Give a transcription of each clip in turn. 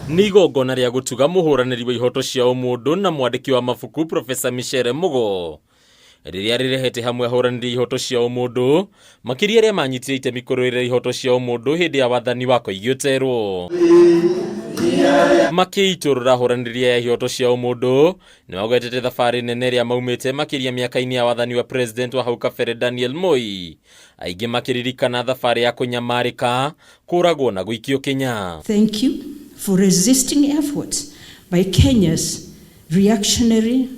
Ni igongona ria gutuga muhuraniri wa ihoto cia umundu na mwandiki wa mabuku Profesa Michere Mugo riria rirehete hamwe ahuraniri ihoto cia umundu makiria ria manyitire itemi kurũĩrĩra ihoto cia umundu hindi ya wathani wa Koigioterwo makiiturura ahuraniri ya ihoto cia umundu ni maugwetete thabarĩ nene ria maumĩte makiria miaka-inĩ ya wathani wa president wa hau kabere Daniel Moi, aingĩ makiririkana thabarĩ ya kunyamarĩka, kũragwo na gũikio Kenya. Thank you for resisting efforts by Kenya's reactionary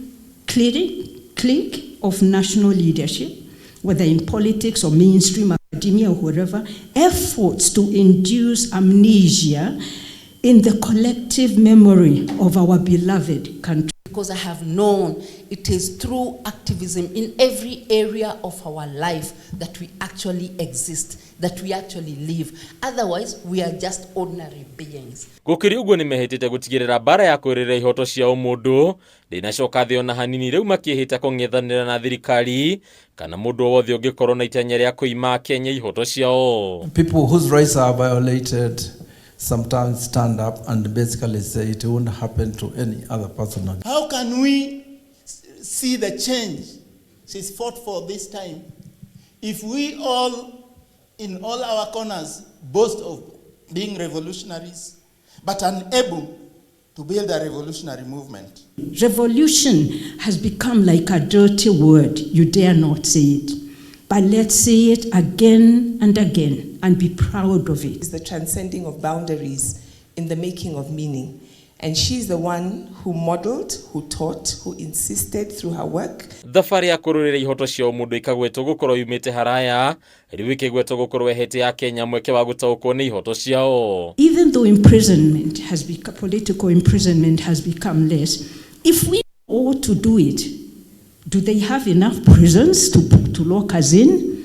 clique of national leadership, whether in politics or mainstream academia or wherever, efforts to induce amnesia in the collective memory of our beloved country. Because I have known it is through activism in every area of our life that we actually exist, that we actually live. Otherwise, we are just ordinary beings. Gukiri uguo ni mehitite gutigirira bara ya kwirira ihoto cia umundu ndinacoka thio na hanini riu makihita kung'ethanira na thirikari kana mundu wothe ungikorwo na itanya ria kuima Kenya ihoto ciao. People whose rights are violated sometimes stand up and basically say it won't happen to any other person. How can we see the change she's fought for this time if we all, in all our corners, boast of being revolutionaries, but unable to build a revolutionary movement? Revolution has become like a dirty word. You dare not say it. But let's say it again and again and be proud of it. It's the transcending of boundaries in the making of meaning. And she's the one who modeled, who taught, who insisted through her work. Thabarĩ ya kũrũĩrĩra ihoto cia ũmũndũ ikagwetwo gũkorwo yumĩte haraya, rĩu ikĩgwetwo gũkorwo hete ya Kenya mweke wa gũtaũkwo nĩ ihoto ciao. Even though political imprisonment has become less, if we ought to do it, do they have enough prisons to lock us in?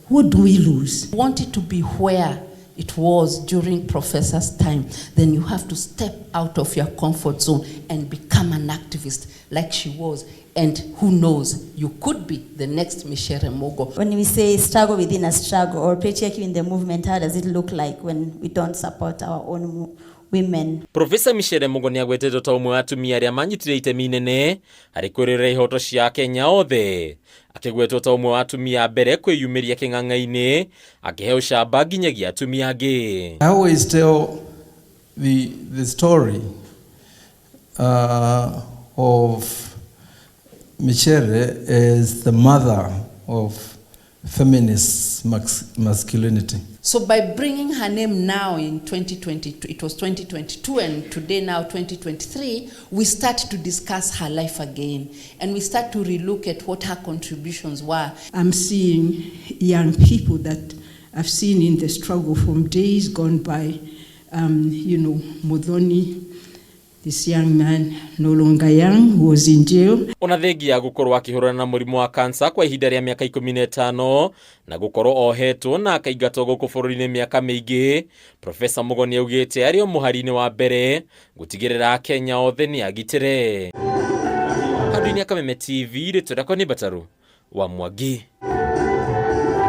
What do we lose? Want it to be where it was during Professor's time, then you have to step out of your comfort zone and become an activist like she was. And who knows, you could be the next Michere Mugo. When we say struggle within a struggle or patriarchy in the movement, how does it look like when we don't support our own women? Profesa Michere Mugo ni agwetetwo ta umwe wa atumia aria manyitire itemi inene harĩ kũrũĩrĩra ihoto cia Kenya othe, akigwetwo ta umwe wa atumia mbere kwĩyumĩria kĩng'ang'a-inĩ akĩheo camba nginyagia atumia angĩ. I always tell the story of Michere as the mother of feminist masculinity. So by bringing her name now in 2022, it was 2022 and today now 2023, we start to discuss her life again and we start to relook at what her contributions were. I'm seeing young people that I've seen in the struggle from days gone by. Muthoni, this young man, no longer young, who was in jail. Ona thengia gukorwo akihurana na mũrimũ wa kansa kwa ihinda rĩa miaka 15 na gukorwo ohetwo na akaigatwo gũkũ bũrũri-inĩ miaka mĩingĩ, Profesa Mugo ni augĩte arĩ o mũhari-inĩ wa mbere gutigĩrĩra Kenya othe ni agitĩre. Handũ-inĩ ya Kameme TV, rĩtwa rĩakwa nĩ Bataru wa Mwangi.